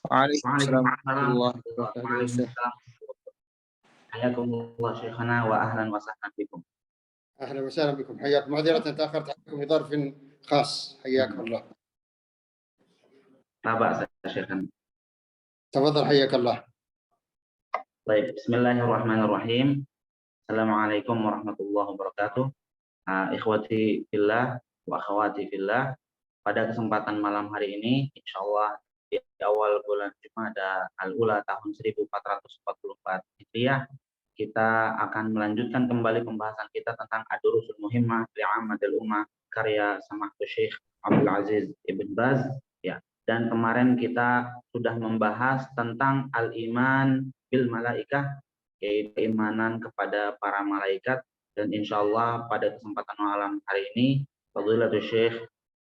وعليكم السلام ورحمة Waalaikumsalam الله warahmatullahi وبركاته يا شيخ. wabarakatuh. Hayakumullah syekhana wa ahlan wa sahlan bikum. اهلا وسهلا بكم، حياكم. معذره تاخرت عليكم في ظرف خاص، حياكم الله. La ba'sa syekhana. تفضل، حياك الله. Baik, bismillahirrahmanirrahim. Assalamualaikum warahmatullahi wabarakatuh. Ikhwati fillah wa akhwati fillah. Pada kesempatan malam hari ini, insyaallah di awal bulan Jumada al-Ula tahun 1444 Hijriah, kita akan melanjutkan kembali pembahasan kita tentang Ad-Durusul Muhimmah li'ammatil ummah karya Samahtu Syekh Abdul Aziz Ibn Baz, ya. Dan kemarin kita sudah membahas tentang al-iman bil malaikah, yaitu keimanan kepada para malaikat, dan insyaallah pada kesempatan malam hari ini Fadilatul Syekh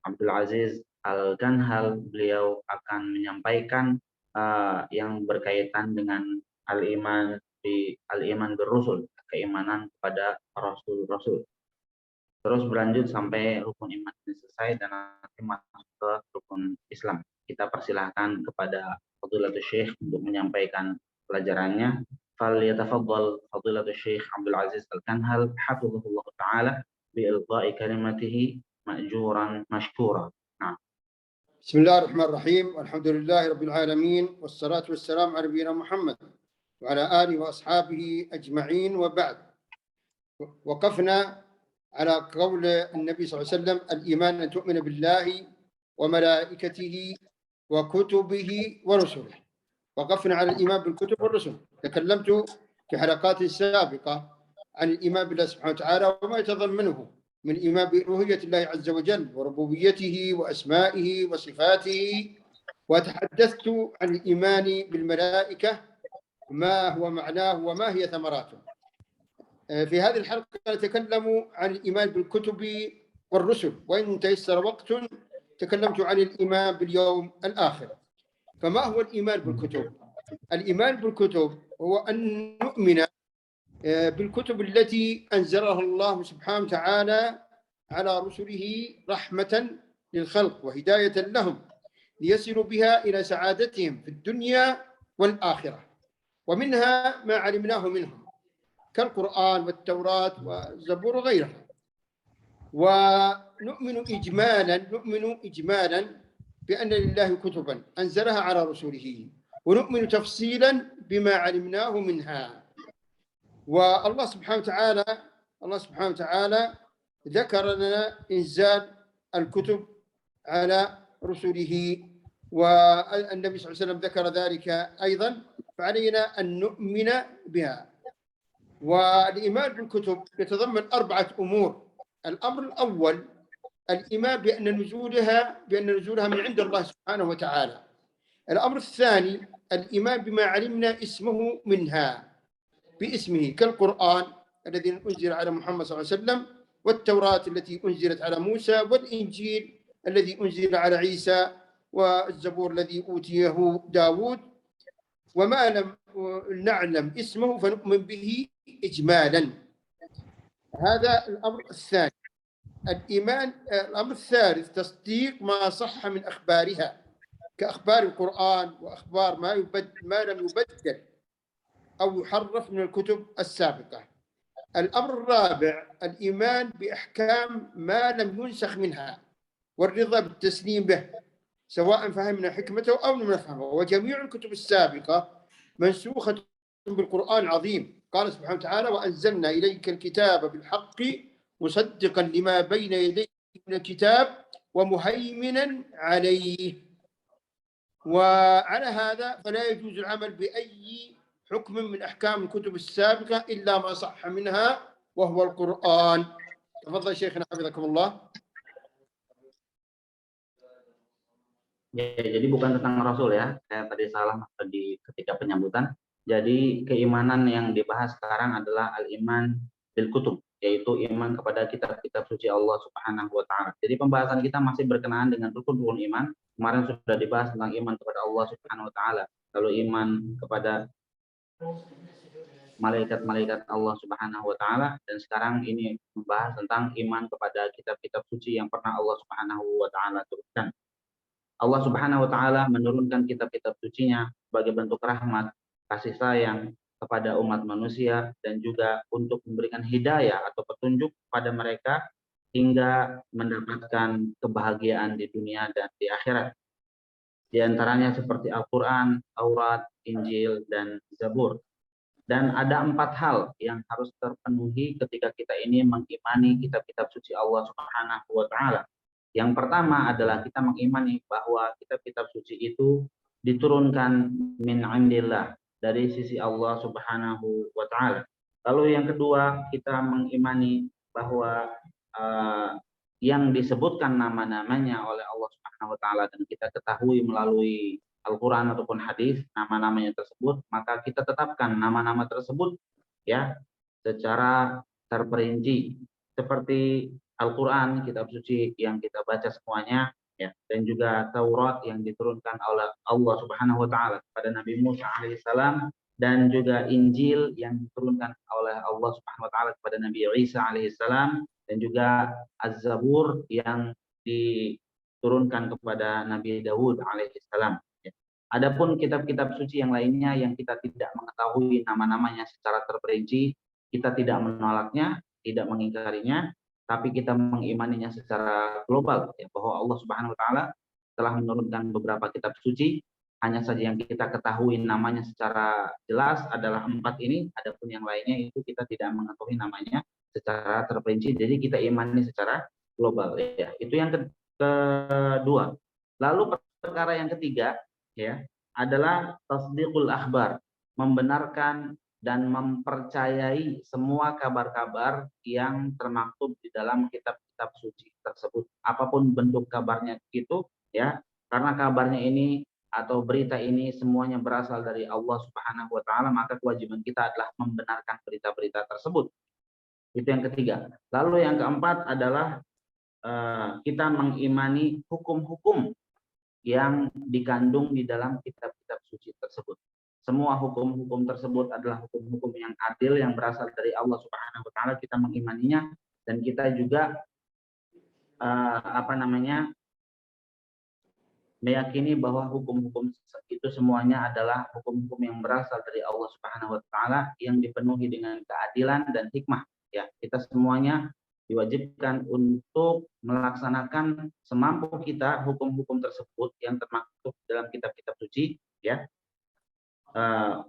Abdul Aziz Al-Kanhal, beliau akan menyampaikan yang berkaitan dengan al-iman ber-rusul, keimanan kepada rasul-rasul. Terus berlanjut sampai rukun iman ini selesai dan nanti masuk ke rukun Islam. Kita persilahkan kepada Fadilatul Syekh untuk menyampaikan pelajarannya. Falyatafaddal Fadilatul Syekh Abdul Aziz Al-Kanhal hafizahullah taala bi ilqa'i kalimatihi ma'juran mashkura. Nah. بسم الله الرحمن الرحيم، والحمد لله رب العالمين، والصلاة والسلام على نبينا محمد وعلى آله وأصحابه أجمعين، وبعد. وقفنا على قول النبي صلى الله عليه وسلم: الإيمان أن تؤمن بالله وملائكته وكتبه ورسله. وقفنا على الإيمان بالكتب والرسل. تكلمت في حلقات سابقة عن الإيمان بالله سبحانه وتعالى وما يتضمنه من إيمان بألوهية الله عز وجل وربوبيته وأسمائه وصفاته. وتحدثت عن الإيمان بالملائكة، ما هو معناه وما هي ثمراته. في هذه الحلقة نتكلم عن الإيمان بالكتب والرسل، وإن تيسر وقت تكلمت عن الإيمان باليوم الآخر. فما هو الإيمان بالكتب؟ الإيمان بالكتب هو أن نؤمن بالكتب التي أنزلها الله سبحانه وتعالى على رسله رحمة للخلق وهداية لهم ليصلوا بها إلى سعادتهم في الدنيا والآخرة. ومنها ما علمناه منهم كالقرآن والتوراة والزبور وغيرها. ونؤمن إجمالا بأن لله كتبا أنزلها على رسله، ونؤمن تفصيلا بما علمناه منها. والله سبحانه وتعالى ذكر لنا إنزال الكتب على رسله، والنبي صلى الله عليه وسلم ذكر ذلك أيضا، فعلينا أن نؤمن بها. والإيمان بالكتب يتضمن 4 أمور. الأمر الأول الإيمان بأن نزولها من عند الله سبحانه وتعالى. الأمر الثاني الإيمان بما علمنا اسمه منها باسمه كالقرآن الذي أنزل على محمد صلى الله عليه وسلم، والتوراة التي أنزلت على موسى، والإنجيل الذي أنزل على عيسى، والزبور الذي أوتيه داود. وما لم نعلم اسمه فنؤمن به إجمالا. هذا الأمر الثاني. الأمر الثالث تصديق ما صح من أخبارها كأخبار القرآن وأخبار ما لم يبدل أو يحرف من الكتب السابقة. الأمر الرابع الإيمان بأحكام ما لم ينسخ منها والرضا بالتسليم به سواء فهمنا حكمته أو لم نفهمه. وجميع الكتب السابقة منسوخة بالقرآن العظيم. قال سبحانه وتعالى: وأنزلنا إليك الكتاب بالحق مصدقا لما بين يديه من الكتاب ومهيمنا عليه. وعلى هذا فلا يجوز العمل بأي حكم من أحكام الكتب السابقة إلا ما صح منها وهو القرآن. تفضل شيخنا حفظكم الله. Ya, jadi bukan tentang Rasul ya, saya tadi salah ketika penyambutan. Jadi keimanan yang dibahas sekarang adalah al-iman bil kutub, yaitu iman kepada kitab-kitab suci Allah Subhanahu wa taala. Jadi pembahasan kita masih berkenaan dengan rukun-rukun iman. Kemarin sudah dibahas tentang iman kepada Allah Subhanahu wa taala, lalu iman kepada malaikat-malaikat Allah Subhanahu wa taala, dan sekarang ini membahas tentang iman kepada kitab-kitab suci yang pernah Allah Subhanahu wa taala turunkan. Allah Subhanahu wa taala menurunkan kitab-kitab sucinya sebagai bentuk rahmat, kasih sayang kepada umat manusia dan juga untuk memberikan hidayah atau petunjuk kepada mereka hingga mendapatkan kebahagiaan di dunia dan di akhirat. Di antaranya seperti Al-Quran, Taurat, Injil, dan Zabur. Dan ada 4 hal yang harus terpenuhi ketika kita ini mengimani kitab-kitab suci Allah Subhanahu wa taala. Yang pertama adalah kita mengimani bahwa kitab-kitab suci itu diturunkan min indillah, dari sisi Allah Subhanahu wa taala. Lalu yang kedua, kita mengimani bahwa yang disebutkan nama-namanya oleh Allah Subhanahu wa taala dan kita ketahui melalui Al-Quran ataupun hadis nama-namanya tersebut, maka kita tetapkan nama-nama tersebut ya secara terperinci seperti Al-Quran, kitab suci yang kita baca semuanya ya, dan juga Taurat yang diturunkan oleh Allah Subhanahu wa taala kepada Nabi Musa alaihissalam, dan juga Injil yang diturunkan oleh Allah Subhanahu wa taala kepada Nabi Isa alaihissalam, dan juga Az-Zabur yang diturunkan kepada Nabi Daud alaihissalam. Adapun kitab-kitab suci yang lainnya yang kita tidak mengetahui nama-namanya secara terperinci, kita tidak menolaknya, tidak mengingkarinya, tapi kita mengimaninya secara global ya, bahwa Allah Subhanahu wa taala telah menurunkan beberapa kitab suci. Hanya saja yang kita ketahui namanya secara jelas adalah 4 ini, adapun yang lainnya itu kita tidak mengetahui namanya secara terperinci, jadi kita imani secara global ya. Itu yang kedua. Lalu perkara yang ketiga ya adalah tasdiqul akhbar, membenarkan dan mempercayai semua kabar-kabar yang termaktub di dalam kitab-kitab suci tersebut, apapun bentuk kabarnya itu ya, karena kabarnya ini atau berita ini semuanya berasal dari Allah Subhanahu wa taala, maka kewajiban kita adalah membenarkan berita-berita tersebut. Itu yang ketiga. Lalu yang keempat adalah kita mengimani hukum-hukum yang dikandung di dalam kitab-kitab suci tersebut. Semua hukum-hukum tersebut adalah hukum-hukum yang adil yang berasal dari Allah Subhanahu wa taala, kita mengimaninya, dan kita juga meyakini bahwa hukum-hukum itu semuanya adalah hukum-hukum yang berasal dari Allah Subhanahu wa taala yang dipenuhi dengan keadilan dan hikmah ya. Kita semuanya diwajibkan untuk melaksanakan semampu kita hukum-hukum tersebut yang termaktub dalam kitab-kitab suci ya.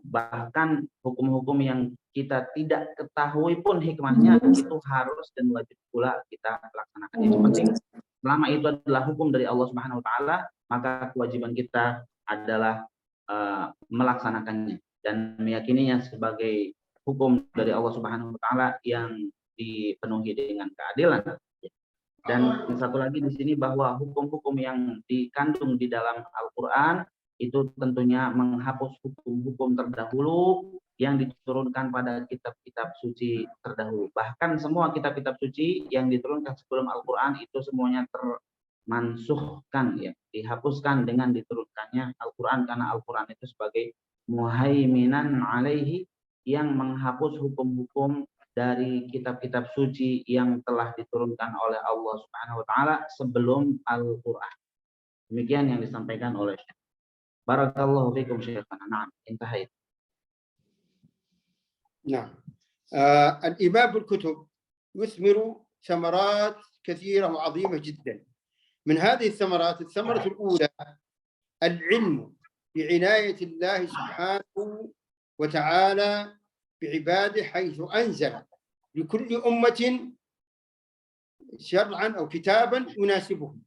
Bahkan hukum-hukum yang kita tidak ketahui pun hikmahnya itu harus dan wajib pula kita laksanakan. Itu penting. Selama itu adalah hukum dari Allah Subhanahu wa taala, maka kewajiban kita adalah melaksanakannya dan meyakininya sebagai hukum dari Allah Subhanahu wa taala yang dipenuhi dengan keadilan. Dan satu lagi di sini bahwa hukum-hukum yang dikandung di dalam Al-Quran itu tentunya menghapus hukum-hukum terdahulu yang diturunkan pada kitab-kitab suci terdahulu. Bahkan semua kitab-kitab suci yang diturunkan sebelum Al-Quran itu semuanya termansuhkan ya, dihapuskan dengan diturunkannya Al-Quran, karena Al-Quran itu sebagai muhaiminan alaihi, yang menghapus hukum-hukum dari kitab-kitab suci yang telah diturunkan oleh Allah Subhanahu wa taala sebelum Al-Qur'an. Demikian yang disampaikan oleh Syekh. Barakallahu fikum Syekhana. Naam, intahait. نعم. الإيمان بالكتب يثمر ثمرات كثيرة وعظيمة جدا. من هذه الثمرات الثمرة الأولى العلم بعناية الله سبحانه وتعالى بعباده، حيث أنزل لكل أمة شرعا أو كتابا يناسبهم.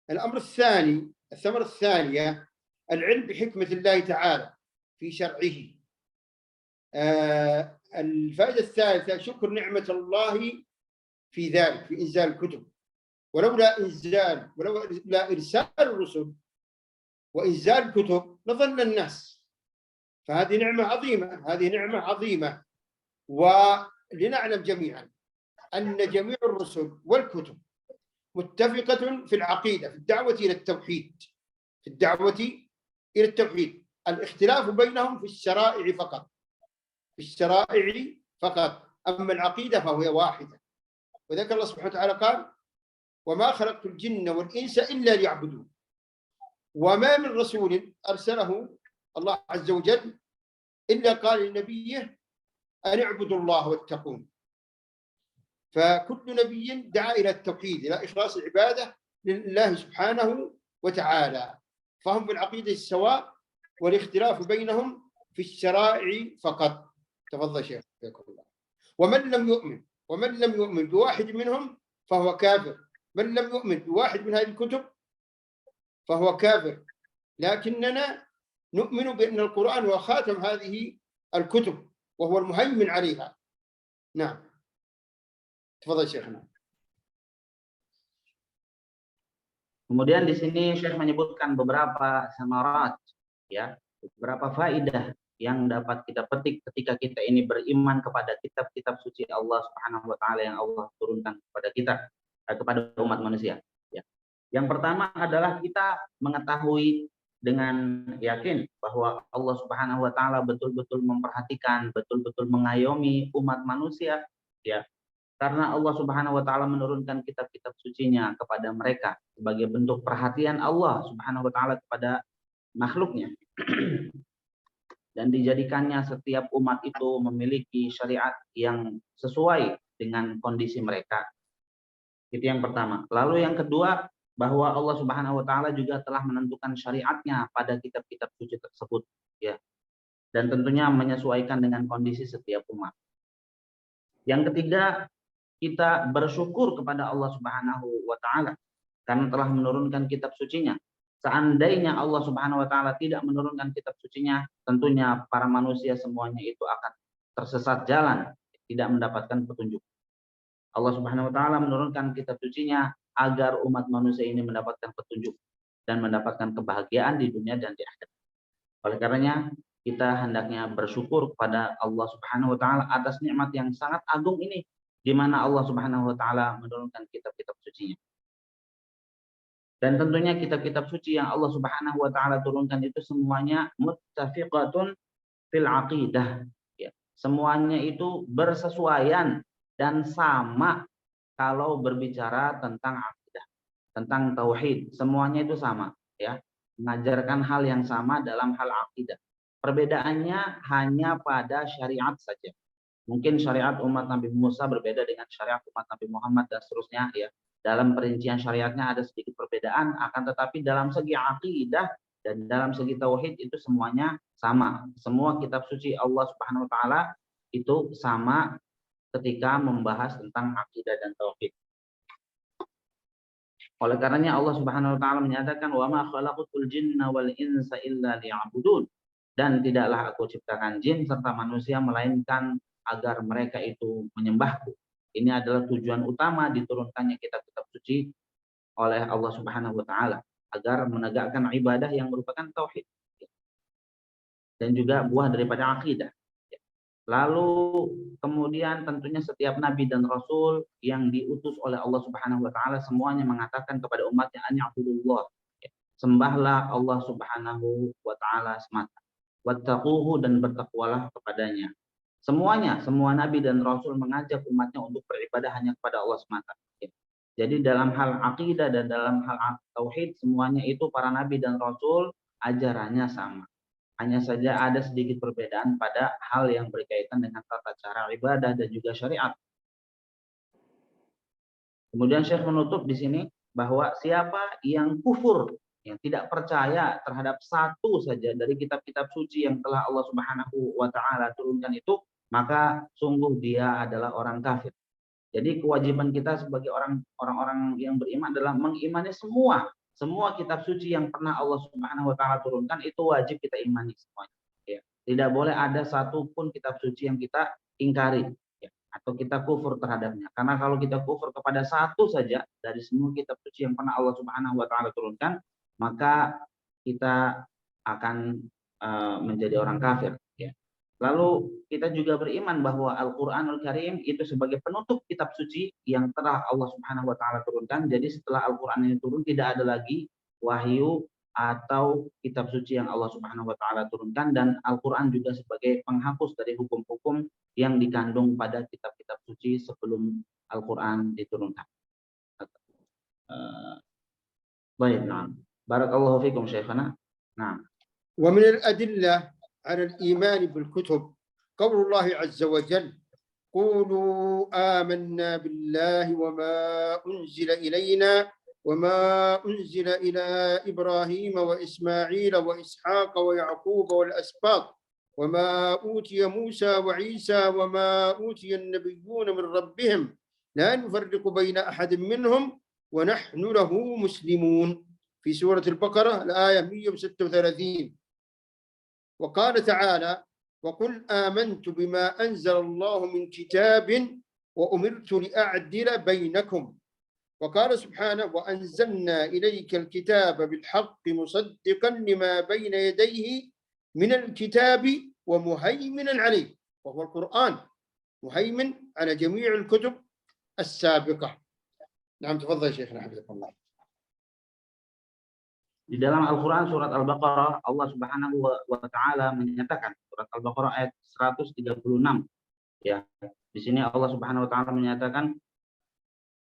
الأمر الثاني، الثمرة الثانية العلم بحكمة الله تعالى في شرعه. الفائدة الثالثة شكر نعمة الله في ذلك، في إنزال الكتب. ولولا إرسال الرسل وإنزال الكتب لظل الناس. فهذه نعمة عظيمة، هذه نعمة عظيمة. ولنعلم جميعا أن جميع الرسل والكتب متفقة في العقيدة، في الدعوة إلى التوحيد، في الدعوة إلى التوحيد. الاختلاف بينهم في الشرائع فقط، في الشرائع فقط. أما العقيدة فهي واحدة. وذكر الله سبحانه وتعالى قال وما خلقت الجن والإنس إلا ليعبدون. وما من رسول أرسله الله عز وجل إلا قال لنبيه أن اعبدوا الله واتقون. فكل نبي دعا إلى التوحيد، إلى إخلاص العبادة لله سبحانه وتعالى، فهم في العقيدة السواء، والاختلاف بينهم في الشرائع فقط. تفضل شيخ. الله. ومن لم يؤمن بواحد منهم فهو كافر. من لم يؤمن بواحد من هذه الكتب فهو كافر. لكننا نؤمن بأن القرآن هو خاتم هذه الكتب وهو المهيمن عليها. نعم. تفضل شيخنا. Kemudian di sini Syekh menyebutkan beberapa samarat, ya, beberapa faidah yang dapat kita petik ketika kita ini beriman kepada kitab-kitab suci Allah Subhanahu wa taala yang Allah turunkan kepada kita, kepada umat manusia, ya. Yang pertama adalah kita mengetahui dengan yakin bahwa Allah Subhanahu wa taala betul-betul memperhatikan, betul-betul mengayomi umat manusia, ya. Karena Allah Subhanahu wa taala menurunkan kitab-kitab sucinya kepada mereka sebagai bentuk perhatian Allah Subhanahu wa taala kepada makhluknya. Dan dijadikannya setiap umat itu memiliki syariat yang sesuai dengan kondisi mereka. Itu yang pertama. Lalu yang kedua, bahwa Allah Subhanahu wa taala juga telah menentukan syariatnya pada kitab-kitab suci tersebut, ya. Dan tentunya menyesuaikan dengan kondisi setiap umat. Yang ketiga, kita bersyukur kepada Allah Subhanahu wa taala karena telah menurunkan kitab sucinya. Seandainya Allah Subhanahu wa taala tidak menurunkan kitab sucinya, tentunya para manusia semuanya itu akan tersesat jalan, tidak mendapatkan petunjuk. Allah Subhanahu wa taala menurunkan kitab sucinya agar umat manusia ini mendapatkan petunjuk dan mendapatkan kebahagiaan di dunia dan di akhirat. Oleh karenanya, kita hendaknya bersyukur kepada Allah Subhanahu wa taala atas nikmat yang sangat agung ini, di mana Allah Subhanahu wa taala menurunkan kitab-kitab sucinya. Dan tentunya kitab-kitab suci yang Allah Subhanahu wa taala turunkan itu semuanya muttafiqatun fil aqidah, ya. Semuanya itu bersesuaian dan sama kalau berbicara tentang akidah, tentang tauhid, semuanya itu sama, ya. Mengajarkan hal yang sama dalam hal akidah. Perbedaannya hanya pada syariat saja. Mungkin syariat umat Nabi Musa berbeda dengan syariat umat Nabi Muhammad dan seterusnya, ya. Dalam perincian syariatnya ada sedikit perbedaan, akan tetapi dalam segi akidah dan dalam segi tauhid itu semuanya sama. Semua kitab suci Allah Subhanahu wa taala itu sama ketika membahas tentang akidah dan tauhid. Oleh karenanya Allah Subhanahu wa taala menyatakan wa ma khalaqtul jinna wal insa illa liya'budun, dan tidaklah aku ciptakan jin serta manusia melainkan agar mereka itu menyembahku. Ini adalah tujuan utama diturunkannya kitab-kitab suci oleh Allah Subhanahu wa taala, agar menegakkan ibadah yang merupakan tauhid dan juga buah daripada akidah. Lalu kemudian tentunya setiap nabi dan rasul yang diutus oleh Allah Subhanahu wa taala semuanya mengatakan kepada umatnya an ya'budullah. Sembahlah Allah Subhanahu wa taala semata. Wattaquhu, dan bertakwalah kepadanya. Semuanya, semua nabi dan rasul mengajak umatnya untuk beribadah hanya kepada Allah semata. Jadi dalam hal akidah dan dalam hal tauhid semuanya itu para nabi dan rasul ajarannya sama. Hanya saja ada sedikit perbedaan pada hal yang berkaitan dengan tata cara ibadah dan juga syariat. Kemudian Syekh menutup di sini bahwa siapa yang kufur, yang tidak percaya terhadap satu saja dari kitab-kitab suci yang telah Allah Subhanahu wa taala turunkan itu, maka sungguh dia adalah orang kafir. Jadi kewajiban kita sebagai orang-orang yang beriman adalah mengimani semua kitab suci yang pernah Allah Subhanahu wa taala turunkan, itu wajib kita imani semuanya. Ya. Tidak boleh ada satu pun kitab suci yang kita ingkari, ya, atau kita kufur terhadapnya. Karena kalau kita kufur kepada satu saja dari semua kitab suci yang pernah Allah Subhanahu wa taala turunkan, maka kita akan menjadi orang kafir, ya. Lalu kita juga beriman bahwa Al-Qur'anul Karim itu sebagai penutup kitab suci yang telah Allah Subhanahu wa taala turunkan. Jadi setelah Al-Qur'an ini turun tidak ada lagi wahyu atau kitab suci yang Allah Subhanahu wa taala turunkan, dan Al-Qur'an juga sebagai penghapus dari hukum-hukum yang dikandung pada kitab-kitab suci sebelum Al-Qur'an diturunkan. Baik, nah. Barakallahu fikum Syekhana. Nah. ومن الأدلة على الإيمان بالكتب قول الله عز وجل قولوا آمنا بالله وما أنزل إلينا وما أنزل إلى إبراهيم وإسماعيل وإسحاق ويعقوب والأسباط وما أوتي موسى وعيسى وما أوتي النبيون من ربهم لا نفرق بين أحد منهم ونحن له مسلمون في سورة البقرة الآية 136. وقال تعالى وقل آمنت بما أنزل الله من كتاب وأمرت لأعدل بينكم وقال سبحانه وأنزلنا إليك الكتاب بالحق مصدقا لما بين يديه من الكتاب ومهيمنا عليه وهو القرآن مهيمن على جميع الكتب السابقة. نعم تفضل يا شيخنا حفظك الله. Di dalam Al-Quran surat Al-Baqarah Allah Subhanahu wa Ta'ala menyatakan, surat Al-Baqarah ayat 136 ya. Di sini Allah Subhanahu wa Ta'ala menyatakan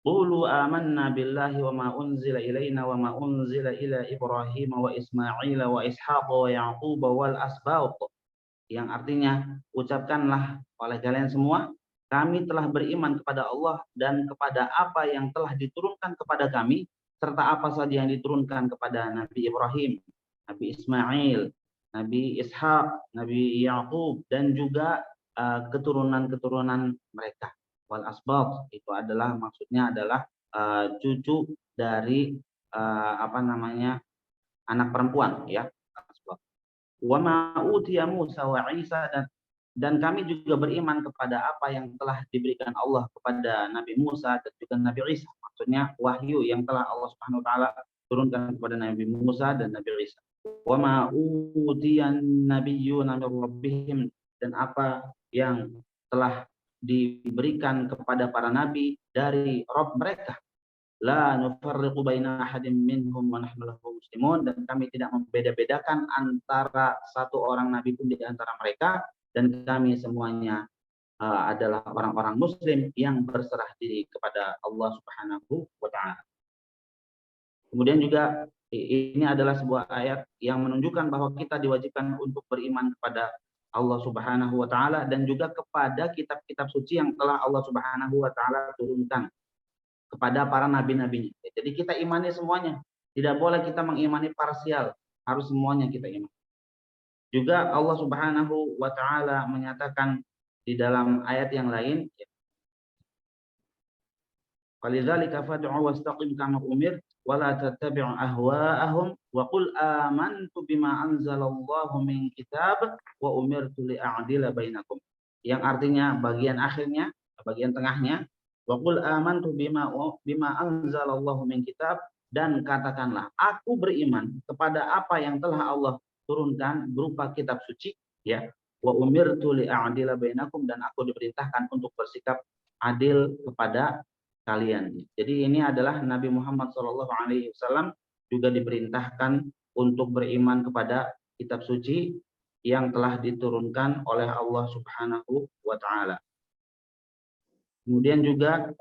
qulu amanna billahi wa ma unzila ilaina wa ma unzila ila Ibrahim wa Ismail wa Ishaq wa Yaqub wal asbaq, yang artinya ucapkanlah oleh kalian semua kami telah beriman kepada Allah dan kepada apa yang telah diturunkan kepada kami serta apa saja yang diturunkan kepada Nabi Ibrahim, Nabi Ismail, Nabi Ishaq, Nabi Yaqub dan juga keturunan-keturunan mereka. Wal asbaq itu adalah maksudnya adalah cucu dari anak perempuan ya. Wa ma utiya Musa wa Isa, dan kami juga beriman kepada apa yang telah diberikan Allah kepada Nabi Musa dan juga Nabi Isa. Maksudnya wahyu yang telah Allah Subhanahu wa Ta'ala turunkan kepada Nabi Musa dan Nabi Isa. Wa ma utiyan nabiyyuna min rabbihim, dan apa yang telah diberikan kepada para nabi dari Rabb mereka. La nufarriqu baina ahadin minhum wa nahnu lahu muslimun, dan kami tidak membeda-bedakan antara satu orang nabi pun di antara mereka, dan kami semuanya adalah orang-orang muslim yang berserah diri kepada Allah Subhanahu wa Ta'ala. Kemudian juga ini adalah sebuah ayat yang menunjukkan bahwa kita diwajibkan untuk beriman kepada Allah Subhanahu wa Ta'ala dan juga kepada kitab-kitab suci yang telah Allah Subhanahu wa Ta'ala turunkan kepada para nabi-nabinya. Jadi kita imani semuanya. Tidak boleh kita mengimani parsial, harus semuanya kita imani. Juga Allah Subhanahu wa Ta'ala menyatakan di dalam ayat yang lain, "Falidzalika fad'u wastaqim kama umirt wa la tattabi' ahwa'ahum wa qul amantu bima anzalallahu min kitab wa umirtu li'a'dila bainakum." Yang artinya bagian akhirnya, bagian tengahnya, "Wa qul amantu bima anzalallahu min kitab," dan katakanlah aku beriman kepada apa yang telah Allah turunkan berupa kitab suci ya. Wa umirtu li'a'dila bainakum, dan aku diperintahkan untuk bersikap adil kepada kalian. Jadi ini adalah Nabi Muhammad SAW juga diperintahkan untuk beriman kepada kitab suci yang telah diturunkan oleh Allah Subhanahu wa Ta'ala. Kemudian juga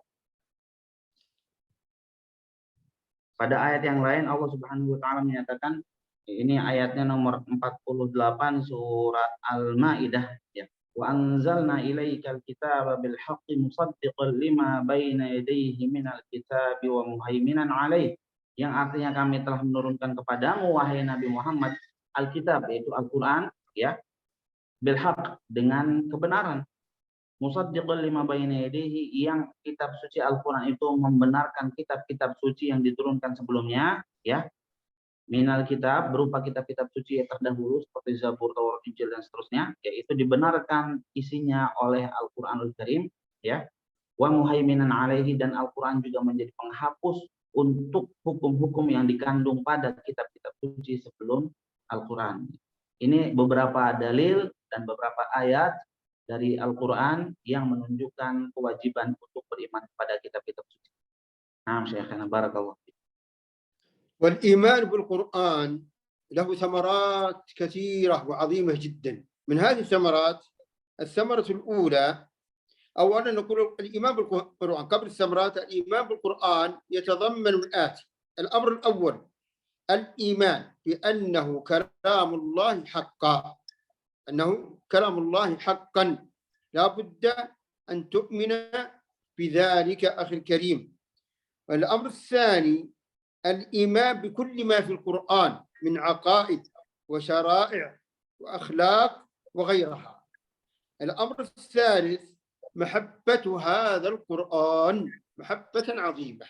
pada ayat yang lain Allah Subhanahu wa Ta'ala menyatakan, ini ayatnya nomor 48 surat Al-Maidah ya. Wa anzalna ilaikal kitaba bil haqqi musaddiqan lima baina yadayhi minal kitabi wa muhaiminan alaih. Yang artinya kami telah menurunkan kepadamu wahai Nabi Muhammad Alkitab, yaitu Al-Qur'an ya, bil haqq, dengan kebenaran. Musaddiqan lima baina yadayhi, yang kitab suci Al-Qur'an itu membenarkan kitab-kitab suci yang diturunkan sebelumnya ya. Minal kitab, berupa kitab-kitab suci yang terdahulu seperti Zabur, Taurat, Injil dan seterusnya, yaitu dibenarkan isinya oleh Al-Qur'anul Karim ya. Wa muhaiminan alaihi, dan Al-Qur'an juga menjadi penghapus untuk hukum-hukum yang dikandung pada kitab-kitab suci sebelum Al-Qur'an. Ini beberapa dalil dan beberapa ayat dari Al-Qur'an yang menunjukkan kewajiban untuk beriman kepada kitab-kitab suci. Nah, Syekhana barakallahu. والإيمان بالقرآن له ثمرات كثيرة وعظيمة جدا. من هذه الثمرات الثمرة الأولى أولا نقول الإيمان بالقرآن قبل الثمرات. الإيمان بالقرآن يتضمن الآتي: الأمر الأول الإيمان بأنه كلام الله حقا، أنه كلام الله حقا، لا بد أن تؤمن بذلك أخي الكريم. الأمر الثاني الإيمان بكل ما في القرآن من عقائد وشرائع وأخلاق وغيرها. الأمر الثالث محبة هذا القرآن محبة عظيمة.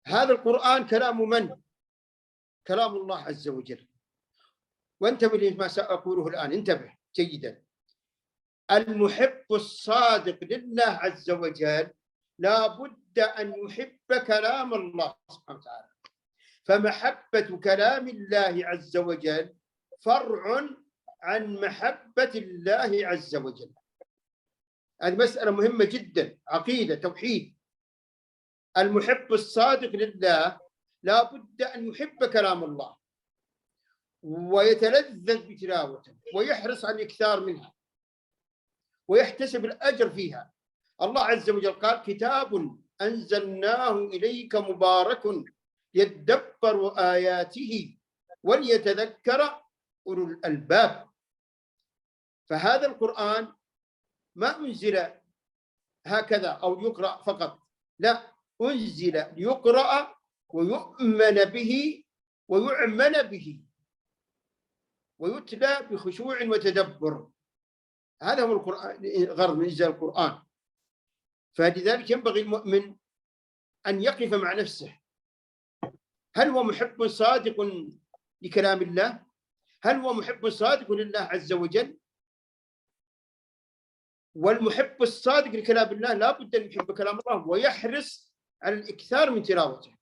هذا القرآن كلام من؟ كلام الله عز وجل. وانتبه لما سأقوله الآن، انتبه جيدا. المحب الصادق لله عز وجل لا بد أن يحب كلام الله سبحانه وتعالى، فمحبة كلام الله عز وجل فرع عن محبة الله عز وجل. هذه مسألة مهمة جدا، عقيدة توحيد. المحب الصادق لله لا بد أن يحب كلام الله ويتلذذ بتلاوته ويحرص على الإكثار منها ويحتسب الأجر فيها. الله عز وجل قال: كتاب أنزلناه إليك مبارك ليدبروا آياته وليتذكر أولو الألباب. فهذا القرآن ما أنزل هكذا أو يقرأ فقط، لا، أنزل ليقرأ ويؤمن به ويعمل به ويتلى بخشوع وتدبر. هذا هو القرآن، غرض من إنزال القرآن. فلذلك ينبغي المؤمن أن يقف مع نفسه: هل هو محب صادق لكلام الله؟ هل هو محب صادق لله عز وجل؟ والمحب الصادق لكلام الله لا بد أن يحب كلام الله ويحرص على الإكثار من تلاوته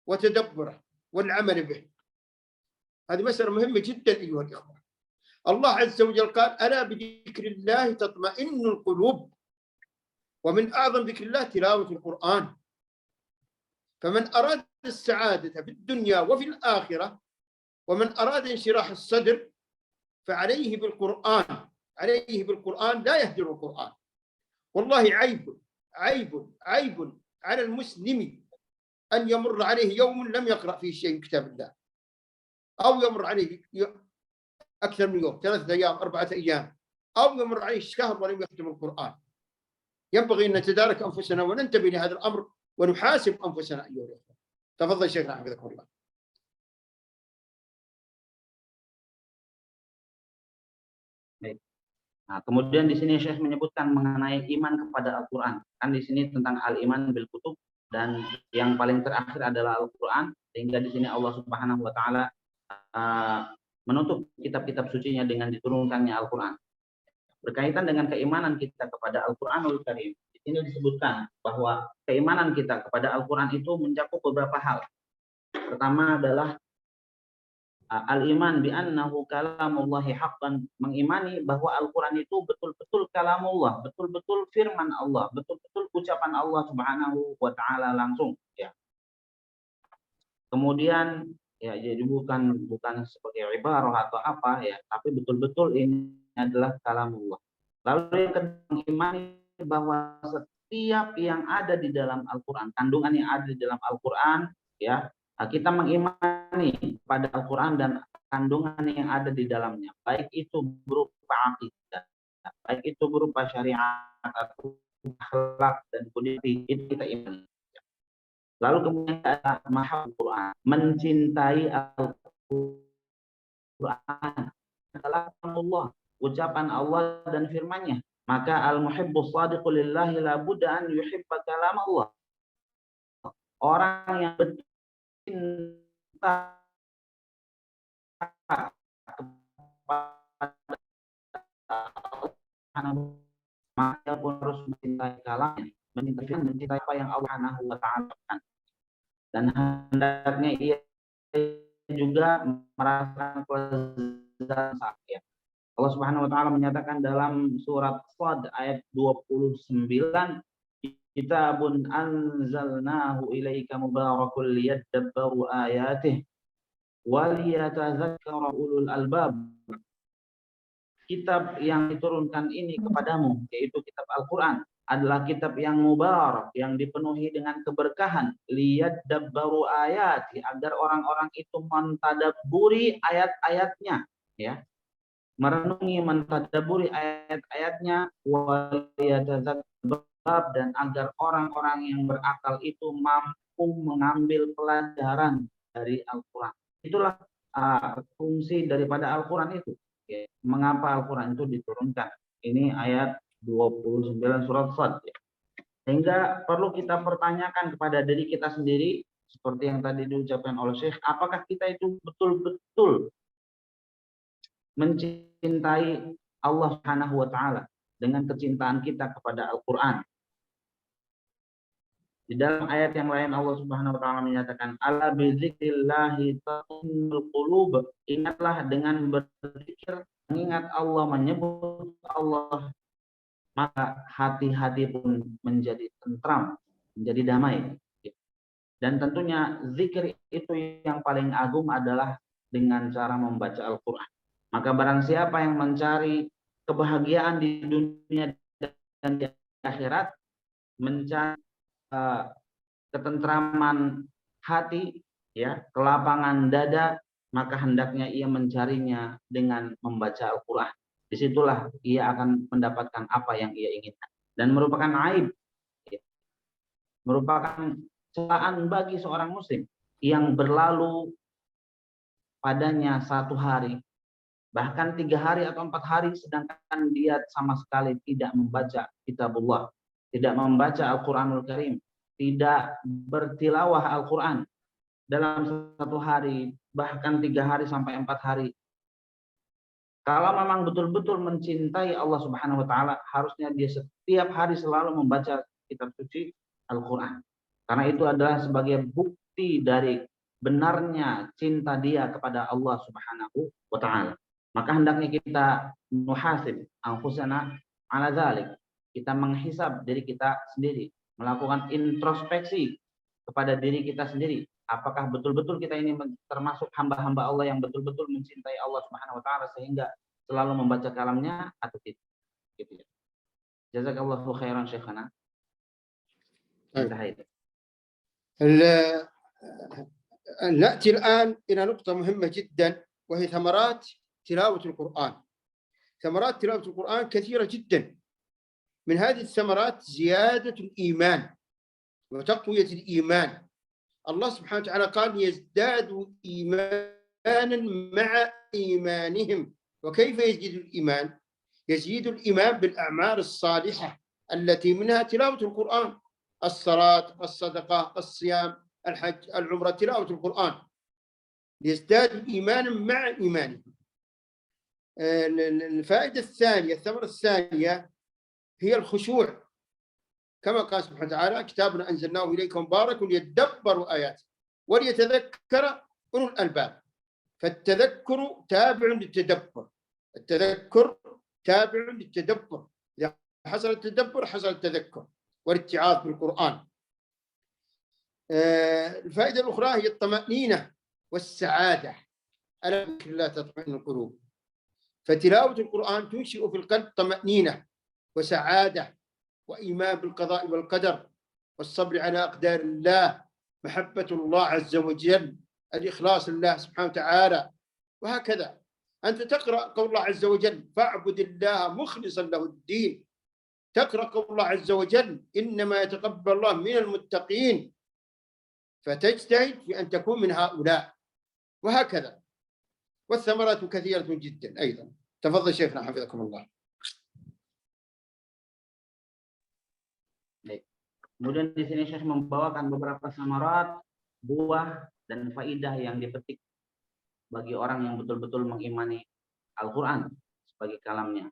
وتدبره والعمل به. هذه مسألة مهمة جدا أيها الإخوة. الله عز وجل قال: ألا بذكر الله تطمئن القلوب. ومن أعظم ذكر الله تلاوة القرآن. فمن أراد السعادة في الدنيا وفي الآخرة ومن أراد انشراح الصدر فعليه بالقرآن، عليه بالقرآن، لا يهجر القرآن. والله عيب على المسلم أن يمر عليه يوم لم يقرأ فيه شيء من كتاب الله، أو يمر عليه أكثر من يوم، 3 أيام 4 أيام، أو يمر عليه شهر ولم يختم القرآن. ينبغي أن نتدارك أنفسنا وننتبه لهذا الأمر ونحاسب أنفسنا أيها الأخوة. تفضل شيخنا حفظكم الله. Nah, kemudian di sini Syekh menyebutkan mengenai iman kepada Al-Quran. Kan di sini tentang al-iman bil kutub, dan yang paling terakhir adalah Al-Quran. Sehingga di sini Allah Subhanahu wa Ta'ala menutup kitab-kitab sucinya dengan diturunkannya Al-Quran. Berkaitan dengan keimanan kita kepada Al-Quranul Karim, di sini disebutkan bahwa keimanan kita kepada Al-Quran itu mencakup beberapa hal. Pertama adalah al-iman bi annahu kalamullahi haqqan, mengimani bahwa Al-Quran itu betul-betul kalamullah, betul-betul firman Allah, betul-betul ucapan Allah Subhanahu wa Ta'ala langsung, ya. Kemudian ya, jadi bukan sebagai ibarah atau apa, ya, tapi betul-betul ini adalah kalamullah. Lalu yang kedua, mengimani bahwa setiap yang ada di dalam Al-Quran, kandungan yang ada di dalam Al-Quran, ya, kita mengimani pada Al-Quran dan kandungan yang ada di dalamnya, baik itu berupa akidah, baik itu berupa syariat atau akhlak dan budaya, itu kita imani. Lalu kemudian ada mahabbah Al-Quran, mencintai Al-Quran adalah Allah, ucapan Allah dan firman-Nya. Maka al-muhibbus shadiqu lillahi la budda an yuhibba kalam Allah. Orang yang betul cinta kepada Allah, maka pun harus mencintai kalamnya, mencintai apa yang Allah Subhanahu wa Ta'ala. Dan hendaknya ia juga merasakan kelezatan sakit. Allah Subhanahu wa Ta'ala menyatakan dalam surat Shad ayat 29, Kitabun anzalnahu ilaika mubarakul liyadabbaru ayatih waliyatadzakkara ulul albab. kitab yang diturunkan ini kepadamu, yaitu kitab Al-Quran, adalah kitab yang mubarak, yang dipenuhi dengan keberkahan, liyadabbaru ayati, agar orang-orang itu mentadabburi ayat-ayatnya, ya, merenungi, mentadabburi ayat-ayatnya, dan agar orang-orang yang berakal itu mampu mengambil pelajaran dari Al-Quran. Itulah fungsi daripada Al-Quran itu. Ya. Mengapa Al-Quran itu diturunkan? Ini ayat 29 surat Sad. Ya. Sehingga perlu kita pertanyakan kepada diri kita sendiri, seperti yang tadi diucapkan oleh Syekh, apakah kita itu betul-betul mencintai Allah Subhanahu wa taala dengan kecintaan kita kepada Al-Quran. Di dalam ayat yang lain Allah Subhanahu wa taala menyatakan, ala bizikrillahi tatma'innul qulub. Ingatlah dengan berzikir, mengingat Allah, menyebut Allah, maka hati-hati pun menjadi tentram, menjadi damai. Dan tentunya zikir itu yang paling agung adalah dengan cara membaca Al-Quran. Maka barang siapa yang mencari kebahagiaan di dunia dan di akhirat, mencari ketentraman hati, ya, kelapangan dada, maka hendaknya ia mencarinya dengan membaca Al-Quran. Disitulah ia akan mendapatkan apa yang ia inginkan. Dan merupakan aib, ya, merupakan celaan bagi seorang muslim yang berlalu padanya 1 hari, bahkan 3 hari atau 4 hari, sedangkan dia sama sekali tidak membaca kitabullah, tidak membaca Al-Quranul Karim, tidak bertilawah Al-Quran dalam 1 hari, bahkan 3 hari sampai 4 hari. Kalau memang betul-betul mencintai Allah Subhanahu wa taala, harusnya dia setiap hari selalu membaca kitab suci Al-Quran. Karena itu adalah sebagai bukti dari benarnya cinta dia kepada Allah Subhanahu wa taala. Maka hendaknya kita muhasib anfusana ala dzalik. Kita menghisab diri kita sendiri, melakukan introspeksi kepada diri kita sendiri. Apakah betul-betul kita ini termasuk hamba-hamba Allah yang betul-betul mencintai Allah Subhanahu wa taala sehingga selalu membaca kalamnya atau tidak? Gitu ya. Jazakallahu khairan Syekhana. نأتي الآن إلى نقطة مهمة جدا، وهي ثمرات تلاوة القرآن. ثمرات تلاوة القرآن كثيرة جدا. من هذه الثمرات زيادة الإيمان وتقوية الإيمان. الله سبحانه وتعالى قال يزدادوا إيمانا مع إيمانهم. وكيف يزيد الإيمان؟ يزيد الإيمان بالأعمال الصالحة التي منها تلاوة القرآن، الصلاة، الصدقة، الصيام، الحج، العمرة، تلاوة القرآن. يزداد إيمانا مع إيمانهم. الفائدة الثانية، الثمرة الثانية هي الخشوع، كما قال سبحانه وتعالى كتاب أنزلناه إليكم مبارك ليدبروا آياته وليتذكر أولو الألباب. فالتذكر تابع للتدبر، التذكر تابع للتدبر. إذا حصل التدبر حصل التذكر والاتعاظ بالقرآن. الفائدة الأخرى هي الطمأنينة والسعادة. ألا بذكر الله تطمئن القلوب. فتلاوة القرآن تنشئ في القلب طمأنينة وسعادة وإيمان بالقضاء والقدر والصبر على أقدار الله، محبة الله عز وجل، الإخلاص لله سبحانه وتعالى. وهكذا أنت تقرأ قول الله عز وجل فاعبد الله مخلصا له الدين. تقرأ قول الله عز وجل إنما يتقبل الله من المتقين، فتجتهد في أن تكون من هؤلاء. وهكذا. والثمرات كثيرة جدا أيضا. تفضل شيخنا حفظكم الله. Kemudian di sini Syekh membawakan beberapa samarat, buah dan faidah yang dipetik bagi orang yang betul-betul mengimani Al-Quran sebagai kalamnya.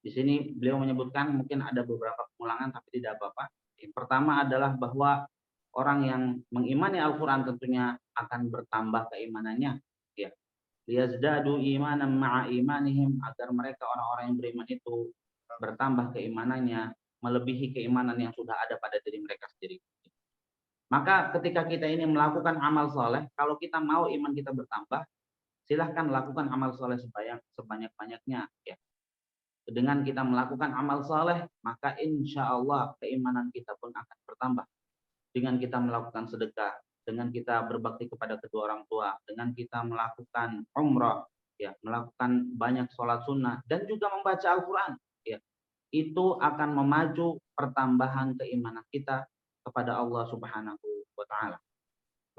Di sini beliau menyebutkan, mungkin ada beberapa pengulangan tapi tidak apa-apa. Yang pertama adalah bahwa orang yang mengimani Al-Quran tentunya akan bertambah keimanannya. Ya. Liyazdadu imanan ma'a imanihim, agar mereka orang-orang yang beriman itu bertambah keimanannya, melebihi keimanan yang sudah ada pada diri mereka sendiri. Maka ketika kita ini melakukan amal soleh, kalau kita mau iman kita bertambah, silahkan lakukan amal soleh sebanyak-banyaknya. Ya. Dengan kita melakukan amal saleh, maka insya Allah keimanan kita pun akan bertambah. Dengan kita melakukan sedekah, dengan kita berbakti kepada kedua orang tua, dengan kita melakukan umrah, ya, melakukan banyak sholat sunnah, dan juga membaca Al-Quran, ya, itu akan memaju pertambahan keimanan kita kepada Allah Subhanahu wa Ta'ala.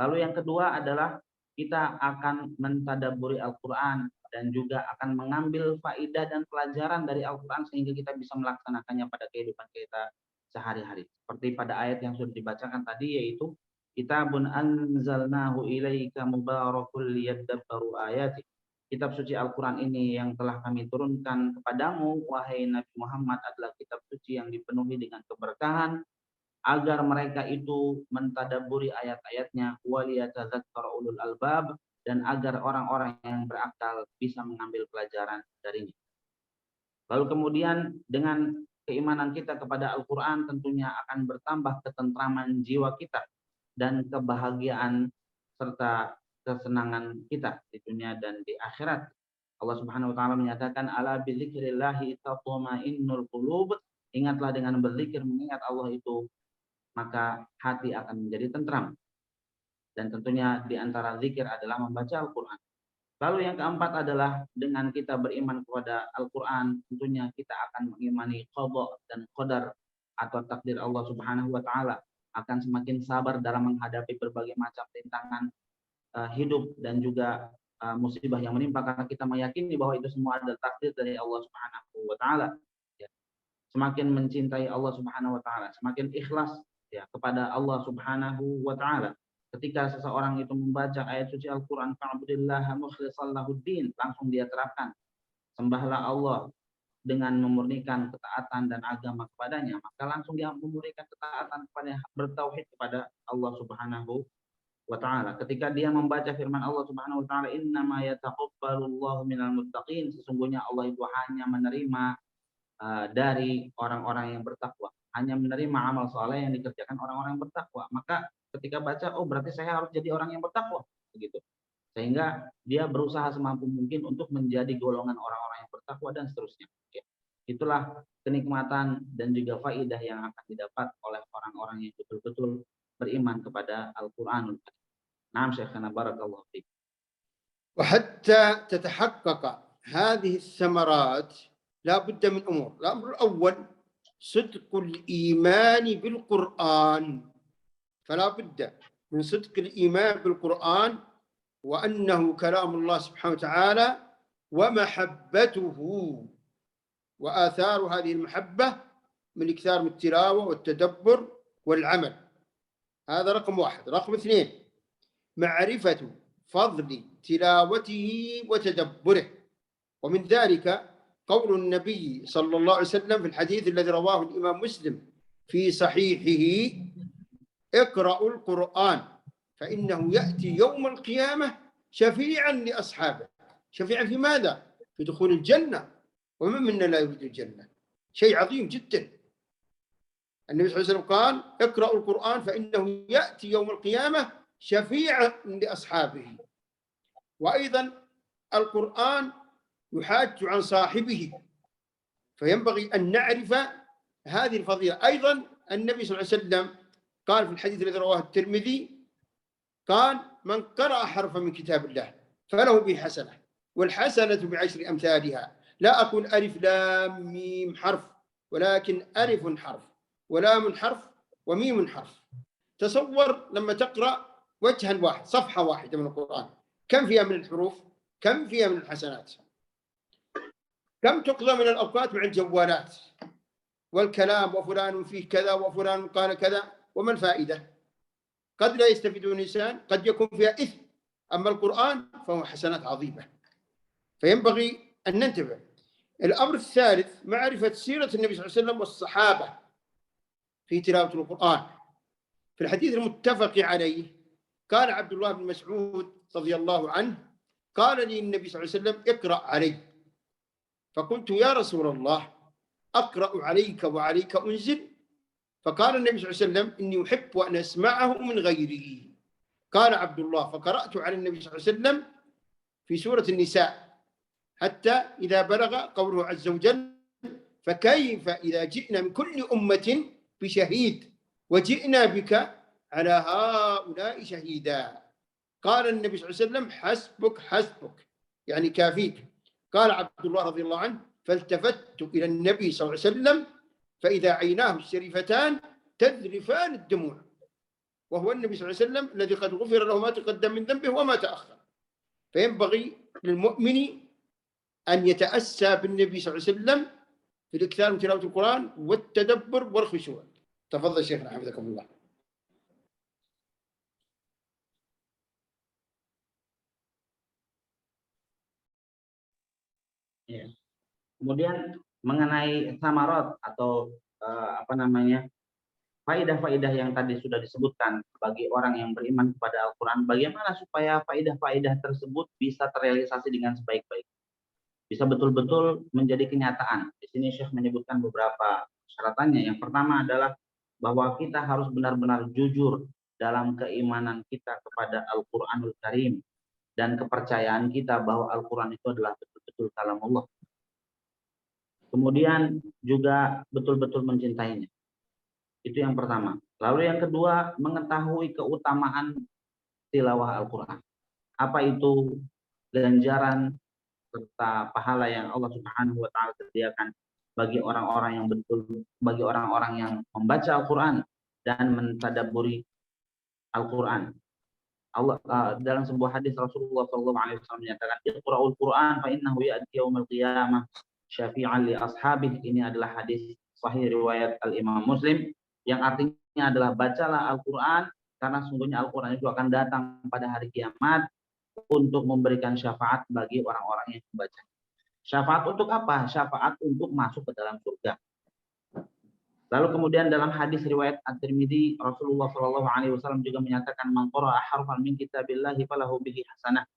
Lalu yang kedua adalah kita akan mentadabburi Al-Quran dan juga akan mengambil faidah dan pelajaran dari Al-Quran sehingga kita bisa melaksanakannya pada kehidupan kita sehari-hari. Seperti pada ayat yang sudah dibacakan tadi, yaitu Kitabun anzalnahu ilaika mubarakul liyadabbaru ayati. Kitab suci Al-Quran ini yang telah kami turunkan kepadamu, wahai Nabi Muhammad, adalah kitab suci yang dipenuhi dengan keberkahan, agar mereka itu mentadabburi ayat-ayatnya, waliyatadzakkara ulul albab, dan agar orang-orang yang berakal bisa mengambil pelajaran darinya. Lalu kemudian dengan keimanan kita kepada Al-Quran tentunya akan bertambah ketentraman jiwa kita dan kebahagiaan serta kesenangan kita di dunia dan di akhirat. Allah Subhanahu wa taala menyatakan, ala bidzikrillahi tatma'innul qulub. Ingatlah dengan berzikir, mengingat Allah itu, maka hati akan menjadi tentram. Dan tentunya di antara zikir adalah membaca Al-Quran. Lalu yang keempat adalah dengan kita beriman kepada Al-Quran, tentunya kita akan mengimani qada dan qadar atau takdir Allah Subhanahu wa taala, akan semakin sabar dalam menghadapi berbagai macam rintangan hidup dan juga musibah yang menimpa, karena kita meyakini bahwa itu semua adalah takdir dari Allah Subhanahu wa taala. Ya. Semakin mencintai Allah Subhanahu wa taala, semakin ikhlas, ya, kepada Allah Subhanahu wa taala. Ketika seseorang itu membaca ayat suci Al-Qur'an, fa'budillaha mukhlishan lahuddin, langsung dia terapkan, sembahlah Allah dengan memurnikan ketaatan dan agama kepadanya, maka langsung dia memurnikan ketaatan kepada, bertauhid kepada Allah Subhanahu wa taala. Ketika dia membaca firman Allah Subhanahu wa taala, innama yataqabbalullahu minal muttaqin, sesungguhnya Allah itu hanya menerima dari orang-orang yang bertakwa, hanya menerima amal soleh yang dikerjakan orang-orang yang bertakwa. Maka ketika baca, oh berarti saya harus jadi orang yang bertakwa, begitu. Sehingga dia berusaha semampu mungkin untuk menjadi golongan orang-orang yang bertakwa dan seterusnya. Ya. Itulah kenikmatan dan juga faidah yang akan didapat oleh orang-orang yang betul-betul beriman kepada Al-Quranul Karim. Naam Syekhana barakallahu fiik. وحتى تتحقق هذه الثمرات لا بد من أمور. الأمر الأول صدق الإيمان بالقرآن، فلا بد من صدق الإيمان بالقرآن وأنه كلام الله سبحانه وتعالى ومحبته، وآثار هذه المحبة من إكثار من التلاوة والتدبر والعمل. هذا رقم واحد. رقم اثنين، معرفة فضل تلاوته وتدبره، ومن ذلك قول النبي صلى الله عليه وسلم في الحديث الذي رواه الإمام مسلم في صحيحه: اقرأوا القرآن فإنه يأتي يوم القيامة شفيعا لأصحابه. شفيعا في ماذا؟ في دخول الجنة، ومن منا لا يريد الجنة؟ شيء عظيم جدا. النبي صلى الله عليه وسلم قال: اقرأوا القرآن فإنه يأتي يوم القيامة شفيعا لأصحابه. وأيضا القرآن يحاج عن صاحبه، فينبغي أن نعرف هذه الفضيلة. أيضا النبي صلى الله عليه وسلم قال في الحديث الذي رواه الترمذي، قال: من قرأ حرفا من كتاب الله فله به حسنة، والحسنة بعشر أمثالها. لا أقول ألف لام ميم حرف، ولكن ألف حرف ولام حرف وميم حرف. تصور لما تقرأ وجها واحد، صفحة واحدة من القرآن، كم فيها من الحروف؟ كم فيها من الحسنات؟ كم تقضى من الأوقات مع الجوالات والكلام، وفلان فيه كذا وفلان قال كذا، وما الفائدة؟ قد لا يستفيد الإنسان، قد يكون فيها إثم. أما القرآن فهو حسنات عظيمة، فينبغي أن ننتبه. الأمر الثالث، معرفة سيرة النبي صلى الله عليه وسلم والصحابة في تلاوة القرآن. في الحديث المتفق عليه قال عبد الله بن مسعود رضي الله عنه: قال لي النبي صلى الله عليه وسلم: اقرأ علي. فقلت: يا رسول الله، أقرأ عليك وعليك أنزل؟ فقال النبي صلى الله عليه وسلم: إني أحب أن أسمعه من غيري. قال عبد الله: فقرأت على النبي صلى الله عليه وسلم في سورة النساء حتى إذا بلغ قوله عز وجل: فكيف إذا جئنا من كل أمة بشهيد وجئنا بك على هؤلاء شهيدا. قال النبي صلى الله عليه وسلم حسبك حسبك، يعني كافيك. قال عبد الله رضي الله عنه فالتفت إلى النبي صلى الله عليه وسلم فإذا عيناه الشريفتان تذرفان الدموع، وهو النبي صلى الله عليه وسلم الذي قد غفر له ما تقدم من ذنبه وما تأخر. فينبغي للمؤمن أن يتأسى بالنبي صلى الله عليه وسلم في الإكثار من تلاوة القرآن والتدبر والخشوع. تفضل شيخنا حفظكم الله. Ya. Kemudian mengenai samarat atau faidah-faidah yang tadi sudah disebutkan bagi orang yang beriman kepada Al-Quran, bagaimana supaya faidah-faidah tersebut bisa terrealisasi dengan sebaik-baik, bisa betul-betul menjadi kenyataan. Di sini Syekh menyebutkan beberapa syaratannya. Yang pertama adalah bahwa kita harus benar-benar jujur dalam keimanan kita kepada Al-Quranul Karim dan kepercayaan kita bahwa Al-Quran itu adalah betul-betul kalam Allah. Kemudian juga betul-betul mencintainya. Itu yang pertama. Lalu yang kedua, mengetahui keutamaan tilawah Al-Quran. Apa itu ganjaran serta pahala yang Allah Subhanahu wa taala sediakan bagi orang-orang yang membaca Al-Quran dan mentadabburi Al-Quran. Allah dalam sebuah hadis Rasulullah SAW menyatakan, "Iqra'ul Quran fa innahu ya'ti yaumil qiyamah syafi'an li ashabih." Ini adalah hadis sahih riwayat Al-Imam Muslim, yang artinya adalah bacalah Al-Quran karena sungguhnya Al-Quran itu akan datang pada hari kiamat untuk memberikan syafaat bagi orang-orang yang membaca. Syafaat untuk apa? Syafaat untuk masuk ke dalam surga. Lalu kemudian dalam hadis riwayat At-Tirmidzi, Rasulullah SAW juga menyatakan, "Man qara'a harfan min kitabillahi falahu bihi hasanah."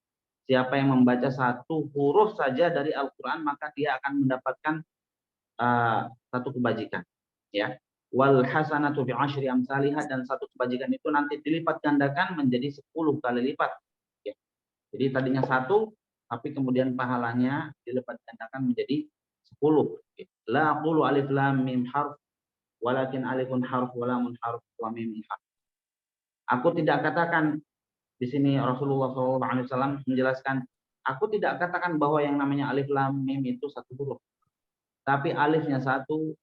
Siapa yang membaca satu huruf saja dari Al-Quran, maka dia akan mendapatkan satu kebajikan. Ya. Wal hasanatu bi asyri amsalihah, dan satu kebajikan itu nanti dilipat gandakan menjadi 10 kali lipat. Ya. Jadi tadinya 1, tapi kemudian pahalanya dilipat gandakan menjadi 10. La aqulu alif lam mim harf walakin alifun harf wa lamun harf wa mim harf. Aku tidak katakan, di sini Rasulullah SAW menjelaskan, aku tidak katakan bahwa yang namanya alif lam mim itu satu huruf. Tapi alifnya satu,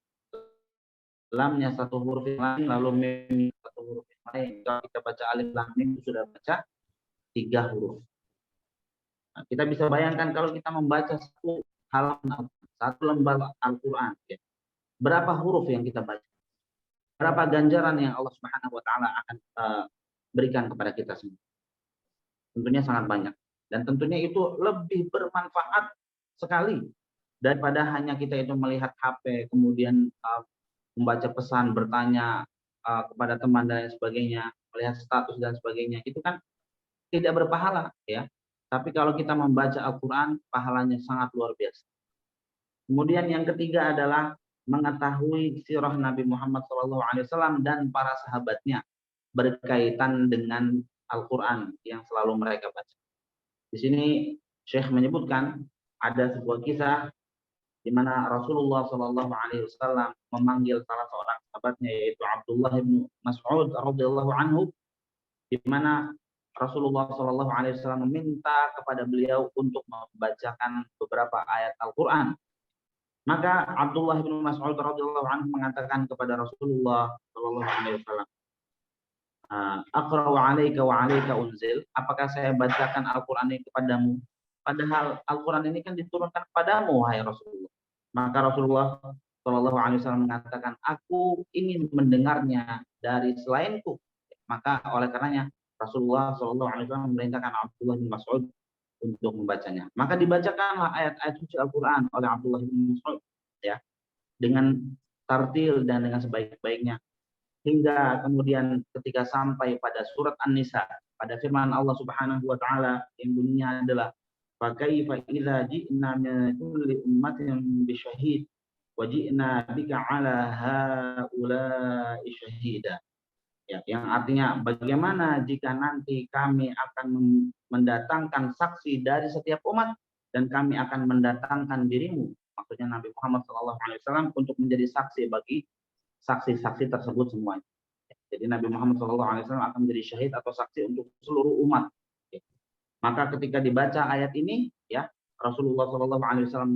lamnya satu huruf yang lain, lalu mim satu huruf yang lain. Kalau kita baca alif lam mim sudah baca 3 huruf. Nah, kita bisa bayangkan kalau kita membaca satu halaman, satu lembar Al-Quran, ya, berapa huruf yang kita baca? Berapa ganjaran yang Allah Subhanahu wa taala akan berikan kepada kita semua? Tentunya sangat banyak, dan tentunya itu lebih bermanfaat sekali daripada hanya kita itu melihat HP, kemudian membaca pesan, bertanya kepada teman dan sebagainya, melihat status dan sebagainya. Itu kan tidak berpahala, ya. Tapi kalau kita membaca Al-Quran, pahalanya sangat luar biasa. Kemudian yang ketiga adalah mengetahui sirah Nabi Muhammad SAW dan para sahabatnya berkaitan dengan Al-Quran yang selalu mereka baca. Di sini Syekh menyebutkan ada sebuah kisah di mana Rasulullah SAW memanggil salah seorang sahabatnya, yaitu Abdullah bin Mas'ud radhiyallahu anhu, di mana Rasulullah SAW meminta kepada beliau untuk membacakan beberapa ayat Al-Quran. Maka Abdullah bin Mas'ud radhiyallahu anhu mengatakan kepada Rasulullah SAW, "Aqra'u 'alaika wa 'alaika unzil." Apakah saya bacakan Al-Quran ini kepadamu? Padahal Al-Quran ini kan diturunkan kepadamu, wahai Rasulullah. Maka Rasulullah SAW mengatakan, "Aku ingin mendengarnya dari selainku." Maka oleh karenanya Rasulullah SAW memerintahkan Abdullah bin Mas'ud untuk membacanya. Maka dibacakanlah ayat-ayat suci Al-Quran oleh Abdullah bin Mas'ud, ya, dengan tartil dan dengan sebaik-baiknya, hingga kemudian ketika sampai pada surat An-Nisa, pada firman Allah Subhanahu wa taala yang bunyinya adalah, "Fa kaifa idza ji'na min kulli ummatin bi syahid wa ji'na bika 'ala haula'i syahida." Ya, yang artinya bagaimana jika nanti kami akan mendatangkan saksi dari setiap umat dan kami akan mendatangkan dirimu maksudnya Nabi Muhammad SAW untuk menjadi saksi bagi saksi-saksi tersebut semuanya. Jadi Nabi Muhammad SAW akan menjadi syahid atau saksi untuk seluruh umat. Maka ketika dibaca ayat ini, ya Rasulullah SAW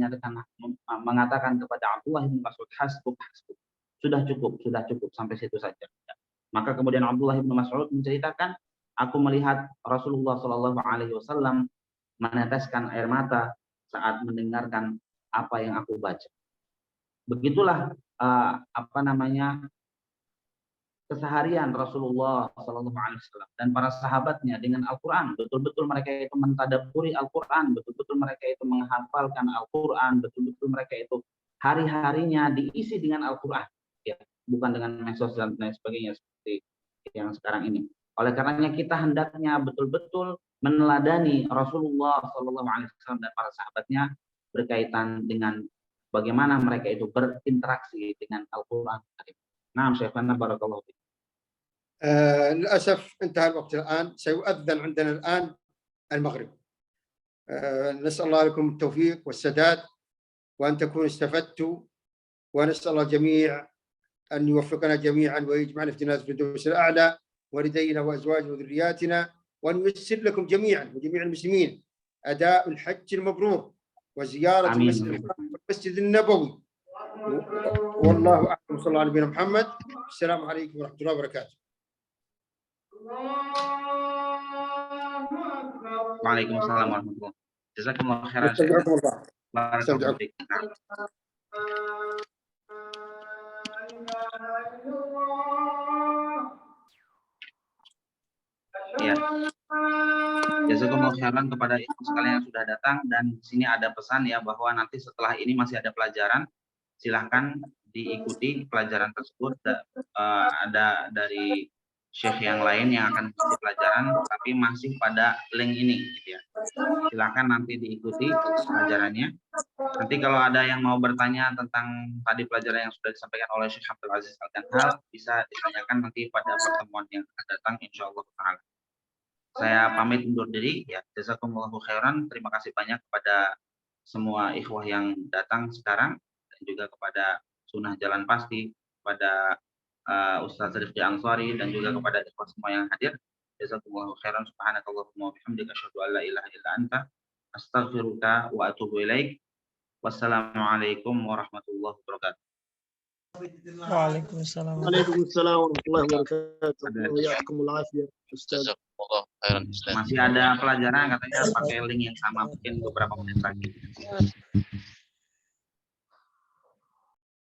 mengatakan kepada Abdullah bin Mas'ud, hasbuk, hasbuk. Sudah cukup sampai situ saja. Maka kemudian Abdullah bin Mas'ud menceritakan, aku melihat Rasulullah SAW meneteskan air mata saat mendengarkan apa yang aku baca. Begitulah keseharian Rasulullah SAW dan para sahabatnya dengan Al-Quran. Betul-betul mereka itu mentadaburi Al-Quran, betul-betul mereka itu menghafalkan Al-Quran, betul-betul mereka itu hari-harinya diisi dengan Al-Quran, ya, bukan dengan medsos dan lain sebagainya seperti yang sekarang ini. Oleh karenanya kita hendaknya betul-betul meneladani Rasulullah SAW dan para sahabatnya berkaitan dengan bagaimana mereka itu berinteraksi dengan Al-Quran. Nah, Syekhana barakallahu fiik. للأسف انتهى الوقت الآن، سيؤذن عندنا الآن المغرب. نسأل الله لكم التوفيق والسداد وأن تكونوا استفدتوا، ونسأل الله الجميع أن يوفقنا جميعا ويجمعنا في جنات الفردوس الأعلى والدينا وأزواجنا وذرياتنا، وأن ييسر لكم جميعا وجميع المسلمين أداء الحج المبرور وزيارة المسجد النبوي. والله أعلم. صلى الله على نبينا محمد. السلام عليكم ورحمة الله وبركاته. Waalaikumsalam warahmatullahi wabarakatuh. Jazakumullah khairan. Barakallahu fiik. Ya. Jazakumullah khairan kepada ikhwan sekalian yang sudah datang, dan di sini ada pesan ya bahwa nanti setelah ini masih ada pelajaran. Silahkan diikuti pelajaran tersebut. Ada dari syekh yang lain yang akan mengisi pelajaran, tapi masih pada link ini, gitu ya. Silahkan nanti diikuti pelajarannya. Nanti kalau ada yang mau bertanya tentang tadi pelajaran yang sudah disampaikan oleh Syekh Abdul Aziz Al-Ganhal, bisa ditanyakan nanti pada pertemuan yang akan datang, insyaallah ta'ala. Saya pamit undur diri, ya. Jazakumullahu khairan. Terima kasih banyak kepada semua ikhwah yang datang sekarang, dan juga kepada Sunnah Jalan Pasti, kepada Ustaz Rifki Ansari, dan juga kepada ikhwan semua yang hadir. Jazakumullahu khairan. Subhanakallahumma wa bihamdika asyhadu an la ilaha illa anta astaghfiruka wa atubu ilaik. Wassalamualaikum warahmatullahi wabarakatuh. Waalaikumsalam. Waalaikumsalam warahmatullahi wabarakatuh. Waalaikumsalam afiyah. Jazakumullah khairan. Masih ada pelajaran katanya pakai link yang sama, mungkin beberapa menit lagi.